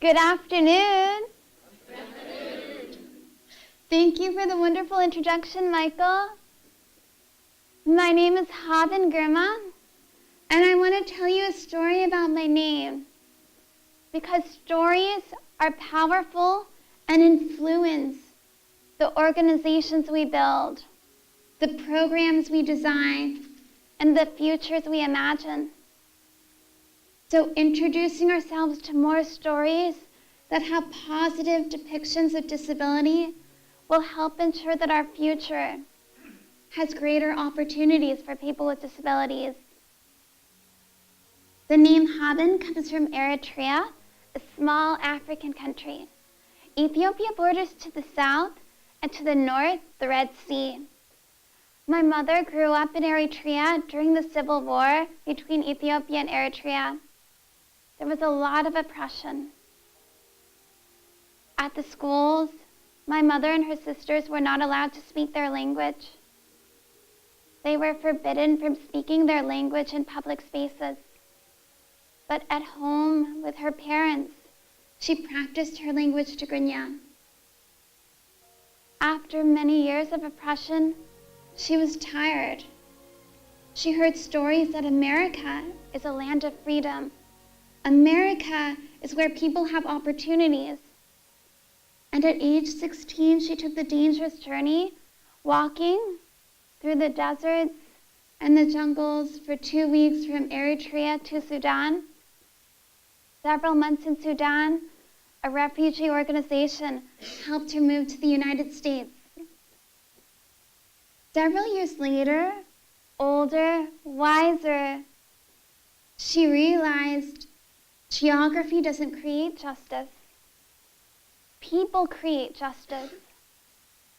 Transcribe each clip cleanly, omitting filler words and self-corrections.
Good afternoon. Thank you for the wonderful introduction, Michael. My name is Haben Girma, and I want to tell you a story about my name, because stories are powerful and influence the organizations we build, the programs we design, and the futures we imagine. So introducing ourselves to more stories that have positive depictions of disability will help ensure that our future has greater opportunities for people with disabilities. The name Haben comes from Eritrea, a small African country. Ethiopia borders to the south and to the north, the Red Sea. My mother grew up in Eritrea during the civil war between Ethiopia and Eritrea. There was a lot of oppression. At the schools, my mother and her sisters were not allowed to speak their language. They were forbidden from speaking their language in public spaces. But at home with her parents, she practiced her language Tigrinya. After many years of oppression, she was tired. She heard stories that America is a land of freedom. America is where people have opportunities. And at age 16, she took the dangerous journey, walking through the deserts and the jungles for 2 weeks from Eritrea to Sudan. Several months in Sudan, a refugee organization helped her move to the United States. Several years later, older, wiser, she realized geography doesn't create justice. People create justice.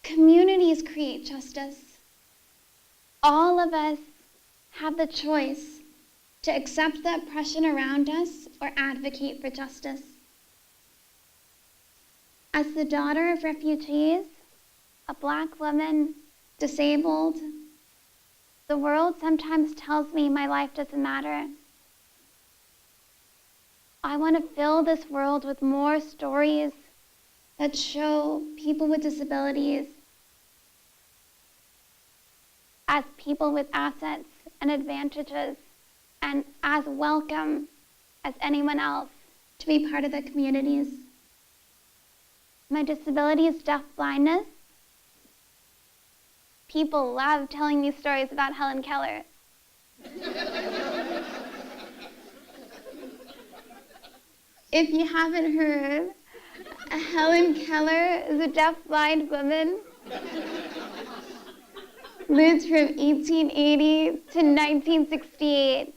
Communities create justice. All of us have the choice to accept the oppression around us or advocate for justice. As the daughter of refugees, a Black woman, disabled, the world sometimes tells me my life doesn't matter. I want to fill this world with more stories that show people with disabilities as people with assets and advantages and as welcome as anyone else to be part of the communities. My disability is deaf blindness. People love telling me stories about Helen Keller. If you haven't heard, Helen Keller is a deaf-blind woman, lived from 1880 to 1968.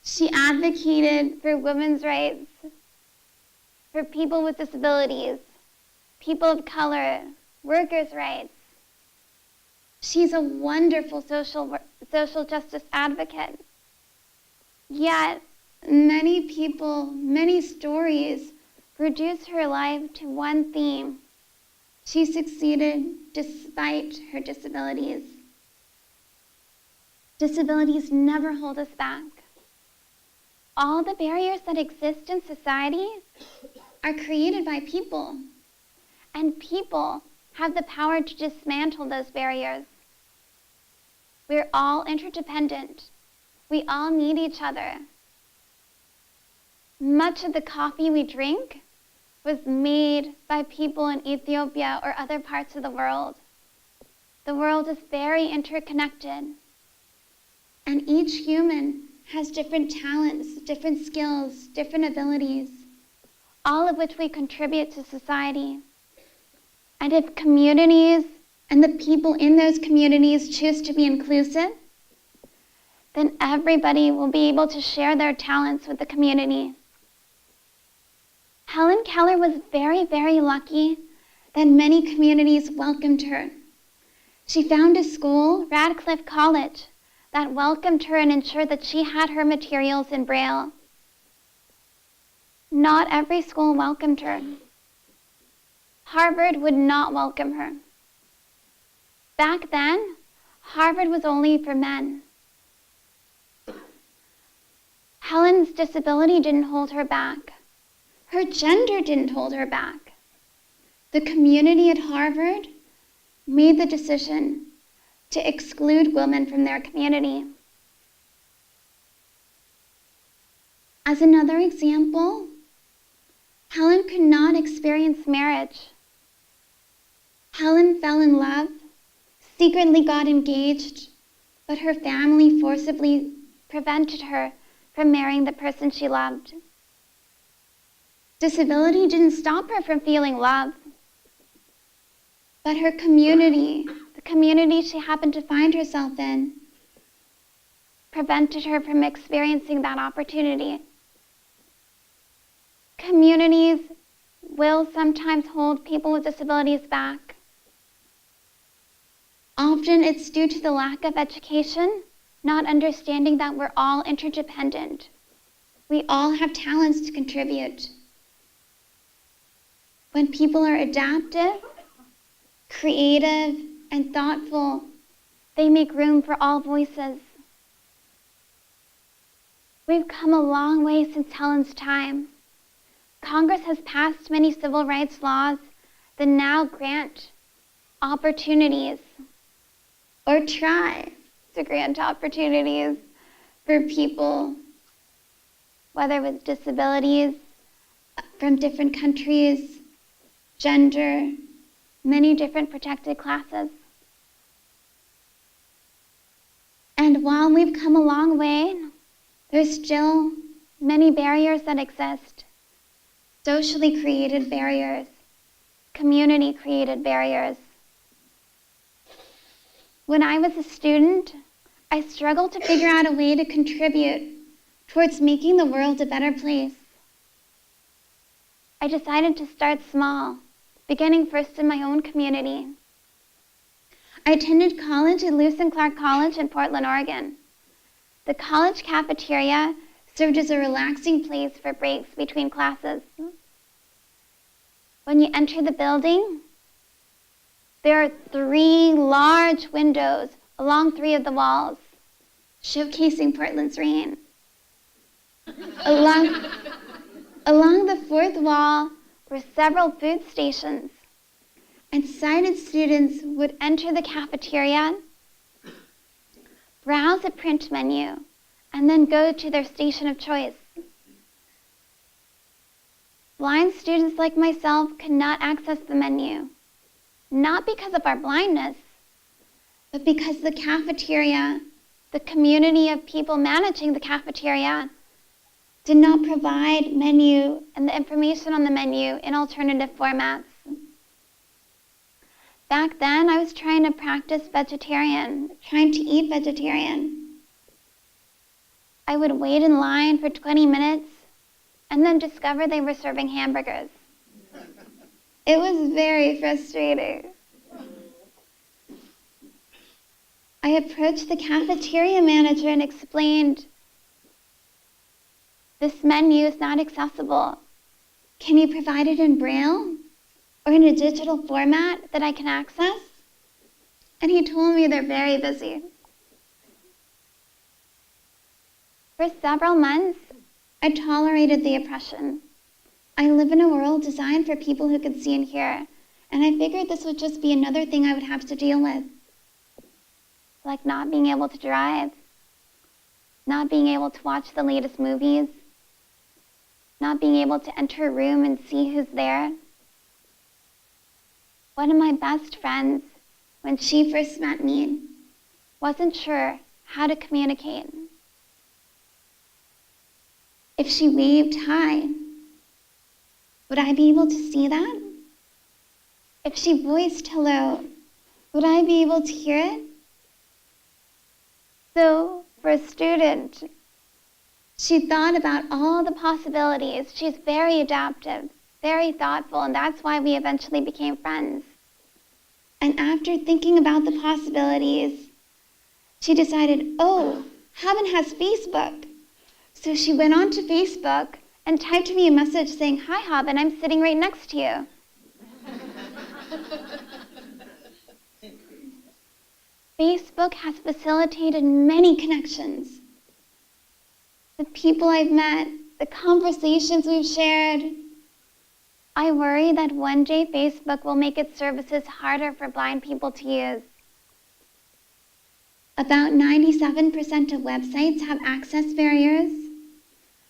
She advocated for women's rights, for people with disabilities, people of color, workers' rights. She's a wonderful social justice advocate. Yet, many people, many stories reduce her life to one theme. She succeeded despite her disabilities. Disabilities never hold us back. All the barriers that exist in society are created by people, and people have the power to dismantle those barriers. We're all interdependent. We all need each other. Much of the coffee we drink was made by people in Ethiopia or other parts of the world. The world is very interconnected, and each human has different talents, different skills, different abilities, all of which we contribute to society. And if communities and the people in those communities choose to be inclusive, then everybody will be able to share their talents with the community. Helen Keller was very, very lucky that many communities welcomed her. She found a school, Radcliffe College, that welcomed her and ensured that she had her materials in Braille. Not every school welcomed her. Harvard would not welcome her. Back then, Harvard was only for men. Helen's disability didn't hold her back. Her gender didn't hold her back. The community at Harvard made the decision to exclude women from their community. As another example, Helen could not experience marriage. Helen fell in love, secretly got engaged, but her family forcibly prevented her from marrying the person she loved. Disability didn't stop her from feeling love, but her community, the community she happened to find herself in, prevented her from experiencing that opportunity. Communities will sometimes hold people with disabilities back. Often it's due to the lack of education, not understanding that we're all interdependent. We all have talents to contribute. When people are adaptive, creative, and thoughtful, they make room for all voices. We've come a long way since Helen's time. Congress has passed many civil rights laws that now grant opportunities, or try to grant opportunities for people, whether with disabilities, from different countries, gender, many different protected classes. And while we've come a long way, there's still many barriers that exist. Socially created barriers, community created barriers. When I was a student, I struggled to figure out a way to contribute towards making the world a better place. I decided to start small, beginning first in my own community. I attended college at Lewis and Clark College in Portland, Oregon. The college cafeteria served as a relaxing place for breaks between classes. When you enter the building, there are 3 large windows along 3 of the walls, showcasing Portland's rain. Along the 4th wall were several food stations, and sighted students would enter the cafeteria, browse a print menu, and then go to their station of choice. Blind students like myself could not access the menu, not because of our blindness, but because the cafeteria, the community of people managing the cafeteria, did not provide menu and the information on the menu in alternative formats. Back then, I was trying to practice vegetarian, trying to eat vegetarian. I would wait in line for 20 minutes and then discover they were serving hamburgers. It was very frustrating. I approached the cafeteria manager and explained, "This menu is not accessible. Can you provide it in Braille or in a digital format that I can access?" And he told me they're very busy. For several months, I tolerated the oppression. I live in a world designed for people who can see and hear, and I figured this would just be another thing I would have to deal with. Like not being able to drive, not being able to watch the latest movies, not being able to enter a room and see who's there. One of my best friends, when she first met me, wasn't sure how to communicate. If she waved hi, would I be able to see that? If she voiced hello, would I be able to hear it? So, for a student, she thought about all the possibilities. She's very adaptive, very thoughtful, and that's why we eventually became friends. And after thinking about the possibilities, she decided, oh, Haben has Facebook. So she went onto Facebook and typed me a message saying, "Hi, Haben, I'm sitting right next to you." Facebook has facilitated many connections. The people I've met, the conversations we've shared, I worry that one day Facebook will make its services harder for blind people to use. About 97% of websites have access barriers,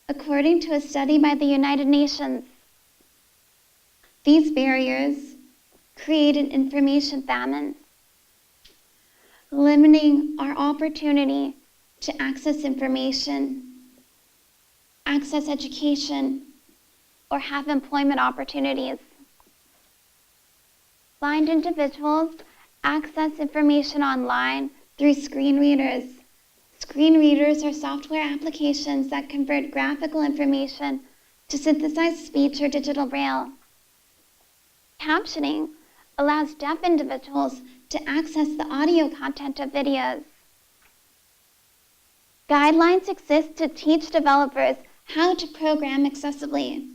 according to a study by the United Nations. These barriers create an information famine, limiting our opportunity to access information, access education, or have employment opportunities. Blind individuals access information online through screen readers. Screen readers are software applications that convert graphical information to synthesized speech or digital braille. Captioning allows deaf individuals to access the audio content of videos. Guidelines exist to teach developers how to program accessibly.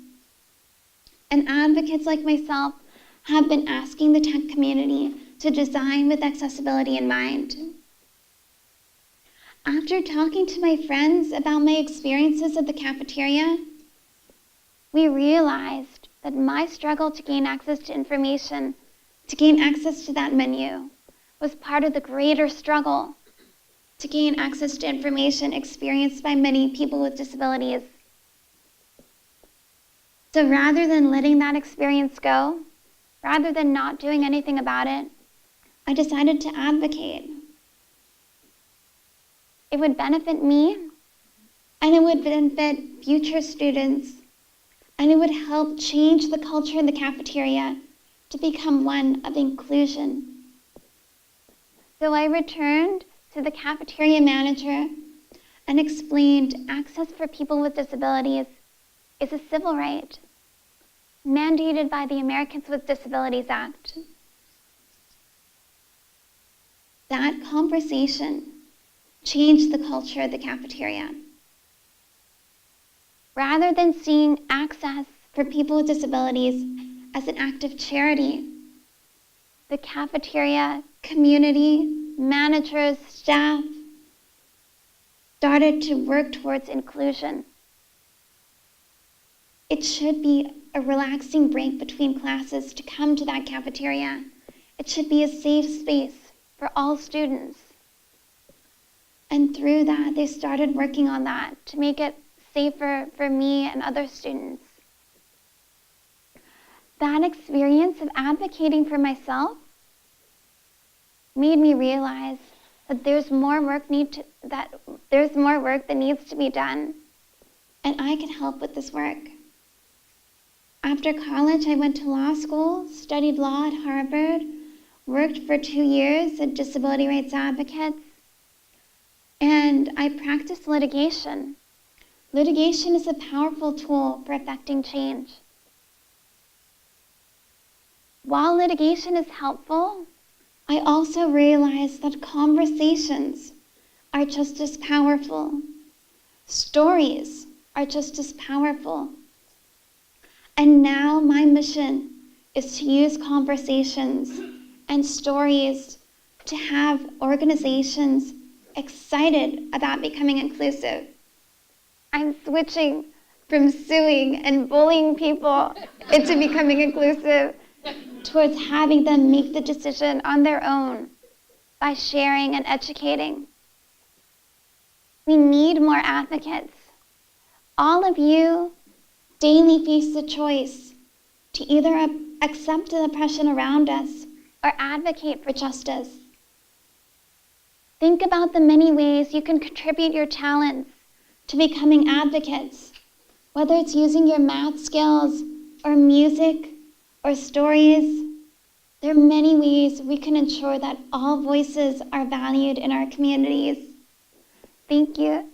And advocates like myself have been asking the tech community to design with accessibility in mind. After talking to my friends about my experiences at the cafeteria, we realized that my struggle to gain access to information, to gain access to that menu, was part of the greater struggle to gain access to information experienced by many people with disabilities. So rather than letting that experience go, rather than not doing anything about it, I decided to advocate. It would benefit me, and it would benefit future students, and it would help change the culture in the cafeteria to become one of inclusion. So I returned to the cafeteria manager and explained access for people with disabilities is a civil right mandated by the Americans with Disabilities Act. That conversation changed the culture of the cafeteria. Rather than seeing access for people with disabilities as an act of charity, the cafeteria community, managers, staff started to work towards inclusion. It should be a relaxing break between classes to come to that cafeteria. It should be a safe space for all students. And through that, they started working on that to make it safer for me and other students. That experience of advocating for myself made me realize that there's more work that needs to be done, and I can help with this work. After college, I went to law school, studied law at Harvard, worked for 2 years as disability rights advocates, and I practiced litigation. Litigation is a powerful tool for effecting change. While litigation is helpful, I also realized that conversations are just as powerful. Stories are just as powerful. And now my mission is to use conversations and stories to have organizations excited about becoming inclusive. I'm switching from suing and bullying people into becoming inclusive towards having them make the decision on their own by sharing and educating. We need more advocates. All of you daily face the choice to either accept the oppression around us or advocate for justice. Think about the many ways you can contribute your talents to becoming advocates, whether it's using your math skills or music or stories. There are many ways we can ensure that all voices are valued in our communities. Thank you.